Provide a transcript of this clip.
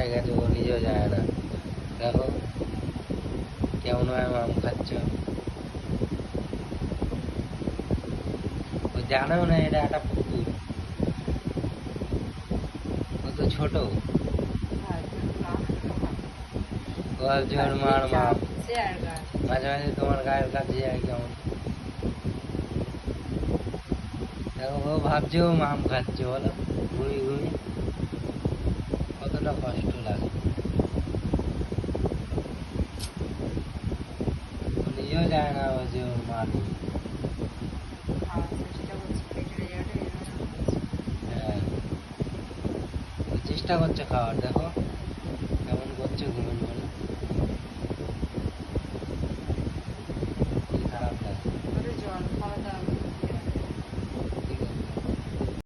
হয়ে গেছে, ও নিজেও যায় না। দেখো কেমন ভাবে আম খাচ্ছ। ও জানেও না এটা একটা পুকুর, ও তো ছোট। ও ভাবছে ওর মার মাম। মাঝে মাঝে তোমার গায়ের কাছে যায় কেমন। দেখো ও ভাবছে ও মাম খাচ্ছে, বলো ঘুমি ঘুমি কতটা কষ্ট লাগে। ও নিজেও যায় না, ও যে ওর মার। হ্যাঁ, ও চেষ্টা করছে খাওয়ার, দেখো।